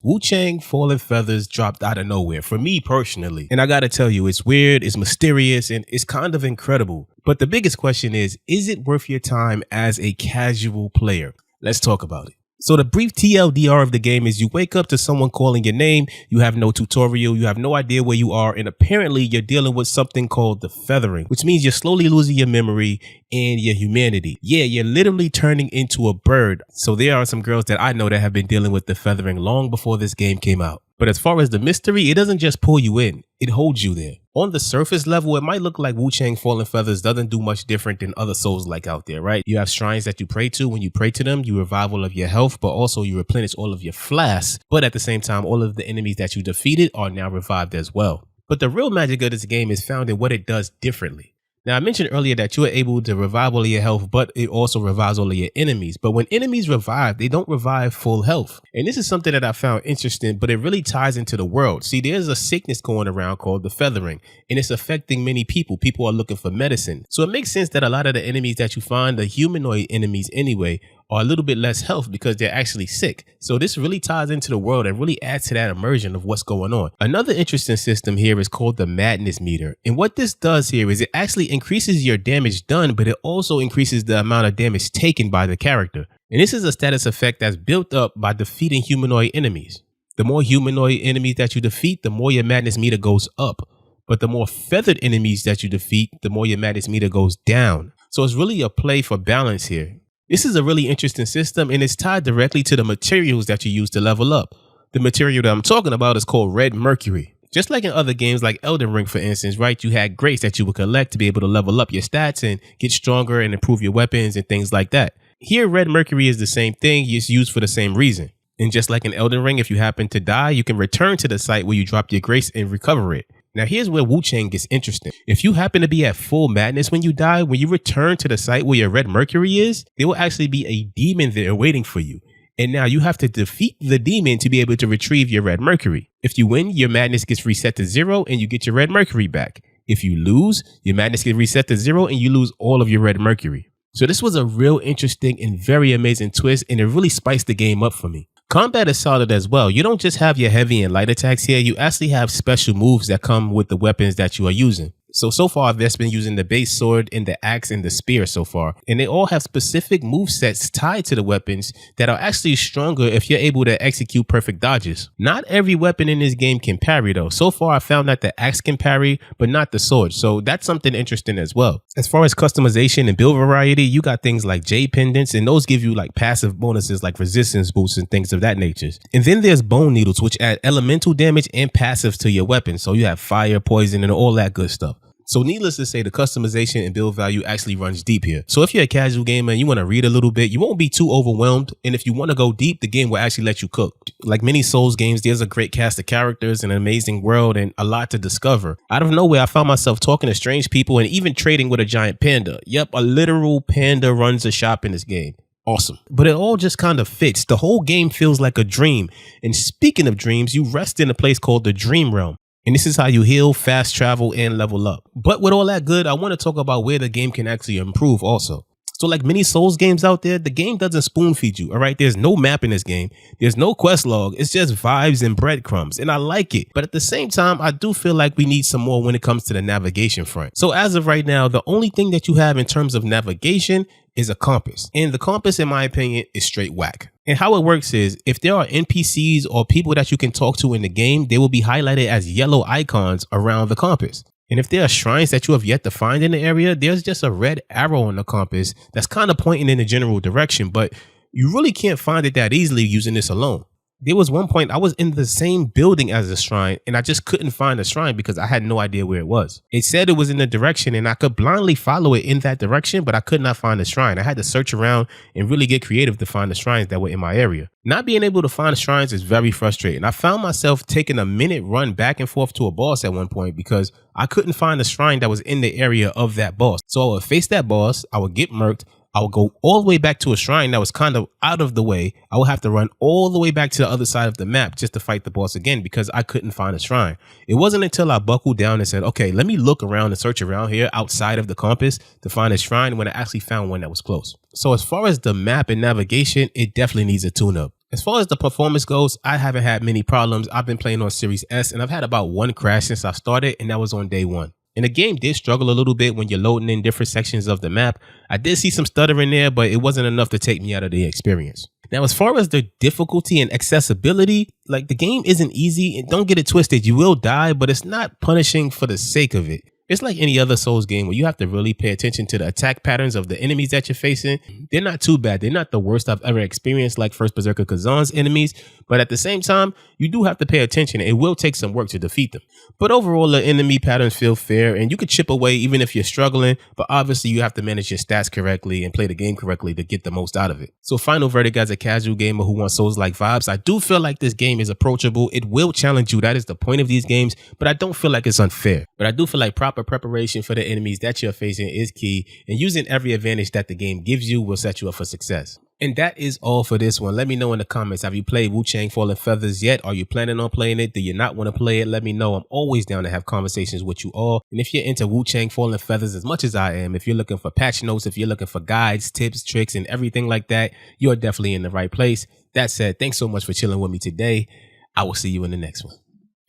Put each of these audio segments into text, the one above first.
Wuchang Fallen Feathers dropped out of nowhere for me personally. And I gotta tell you, it's weird, it's mysterious, and it's kind of incredible. But the biggest question is it worth your time as a casual player? Let's talk about it. So the brief TLDR of the game is you wake up to someone calling your name, you have no tutorial, you have no idea where you are, and apparently you're dealing with something called the feathering, which means you're slowly losing your memory and your humanity. Yeah, you're literally turning into a bird. So there are some girls that I know that have been dealing with the feathering long before this game came out. But as far as the mystery, it doesn't just pull you in, it holds you there. On the surface level, it might look like Wuchang Fallen Feathers doesn't do much different than other Souls-like out there, right? You have shrines that you pray to. When you pray to them, you revive all of your health, but also you replenish all of your flasks. But at the same time, all of the enemies that you defeated are now revived as well. But the real magic of this game is found in what it does differently. Now, I mentioned earlier that you are able to revive all of your health, but it also revives all of your enemies. But when enemies revive, they don't revive full health. And this is something that I found interesting, but it really ties into the world. See, there's a sickness going around called the feathering, and it's affecting many people. People are looking for medicine. So it makes sense that a lot of the enemies that you find, the humanoid enemies anyway, are a little bit less health because they're actually sick. So this really ties into the world and really adds to that immersion of what's going on. Another interesting system here is called the madness meter. And what this does here is it actually increases your damage done, but it also increases the amount of damage taken by the character. And this is a status effect that's built up by defeating humanoid enemies. The more humanoid enemies that you defeat, the more your madness meter goes up. But the more feathered enemies that you defeat, the more your madness meter goes down. So it's really a play for balance here. This is a really interesting system, and it's tied directly to the materials that you use to level up. The material that I'm talking about is called red mercury. Just like in other games like Elden Ring, for instance, right? You had grace that you would collect to be able to level up your stats and get stronger and improve your weapons and things like that. Here, red mercury is the same thing. It's used for the same reason. And just like in Elden Ring, if you happen to die, you can return to the site where you dropped your grace and recover it. Now, here's where Wuchang gets interesting. If you happen to be at full madness when you die, when you return to the site where your red mercury is, there will actually be a demon there waiting for you. And now you have to defeat the demon to be able to retrieve your red mercury. If you win, your madness gets reset to 0 and you get your red mercury back. If you lose, your madness gets reset to 0 and you lose all of your red mercury. So this was a real interesting and very amazing twist, and it really spiced the game up for me. Combat is solid as well. You don't just have your heavy and light attacks here. You actually have special moves that come with the weapons that you are using. So far, I've just been using the base sword and the axe and the spear so far. And they all have specific move sets tied to the weapons that are actually stronger if you're able to execute perfect dodges. Not every weapon in this game can parry though. So far, I found that the axe can parry, but not the sword. So that's something interesting as well. As far as customization and build variety, you got things like jade pendants, and those give you like passive bonuses like resistance boosts and things of that nature. And then there's bone needles, which add elemental damage and passive to your weapon. So you have fire, poison, and all that good stuff. So needless to say, the customization and build value actually runs deep here. So if you're a casual gamer and you want to read a little bit, you won't be too overwhelmed. And if you want to go deep, the game will actually let you cook. Like many Souls games, there's a great cast of characters, an amazing world, and a lot to discover. Out of nowhere, I found myself talking to strange people and even trading with a giant panda. Yep, a literal panda runs a shop in this game. Awesome. But it all just kind of fits. The whole game feels like a dream. And speaking of dreams, you rest in a place called the Dream Realm. And this is how you heal, fast travel, and level up. But with all that good, I want to talk about where the game can actually improve also. So like many Souls games out there, the game doesn't spoon feed you, all right? There's no map in this game. There's no quest log. It's just vibes and breadcrumbs, and I like it. But at the same time, I do feel like we need some more when it comes to the navigation front. So as of right now, the only thing that you have in terms of navigation is a compass. And the compass, in my opinion, is straight whack. And how it works is if there are NPCs or people that you can talk to in the game, they will be highlighted as yellow icons around the compass. And if there are shrines that you have yet to find in the area, there's just a red arrow on the compass that's kind of pointing in the general direction, but you really can't find it that easily using this alone. There was one point I was in the same building as a shrine and I just couldn't find the shrine because I had no idea where it was. It said it was in the direction and I could blindly follow it in that direction, but I could not find the shrine. I had to search around and really get creative to find the shrines that were in my area. Not being able to find shrines is very frustrating. I found myself taking a minute run back and forth to a boss at one point because I couldn't find the shrine that was in the area of that boss. So I would face that boss, I would get murked, I would go all the way back to a shrine that was kind of out of the way. I would have to run all the way back to the other side of the map just to fight the boss again because I couldn't find a shrine. It wasn't until I buckled down and said, okay, let me look around and search around here outside of the compass to find a shrine when I actually found one that was close. So as far as the map and navigation, it definitely needs a tune-up. As far as the performance goes, I haven't had many problems. I've been playing on Series S and I've had about one crash since I started, and that was on day one. And the game did struggle a little bit when you're loading in different sections of the map. I did see some stuttering there, but it wasn't enough to take me out of the experience. Now, as far as the difficulty and accessibility, like, the game isn't easy, and don't get it twisted, you will die, but it's not punishing for the sake of it. It's like any other Souls game where you have to really pay attention to the attack patterns of the enemies that you're facing. They're not too bad. They're not the worst I've ever experienced like First Berserker Kazan's enemies, but at the same time, you do have to pay attention. It will take some work to defeat them. But overall, the enemy patterns feel fair, and you could chip away even if you're struggling, but obviously you have to manage your stats correctly and play the game correctly to get the most out of it. So final verdict as a casual gamer who wants Souls-like vibes, I do feel like this game is approachable. It will challenge you. That is the point of these games, but I don't feel like it's unfair. But I do feel like proper preparation for the enemies that you're facing is key, and using every advantage that the game gives you will set you up for success. And that is all for this one. Let me know in the comments, have you played Wuchang Fallen Feathers yet? Are you planning on playing it? Do you not want to play it? Let me know. I'm always down to have conversations with you all. And if you're into Wuchang Fallen Feathers as much as I am, if you're looking for patch notes, if you're looking for guides, tips, tricks, and everything like that, you're definitely in the right place. That said, thanks so much for chilling with me today. I will see you in the next one.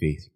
Peace.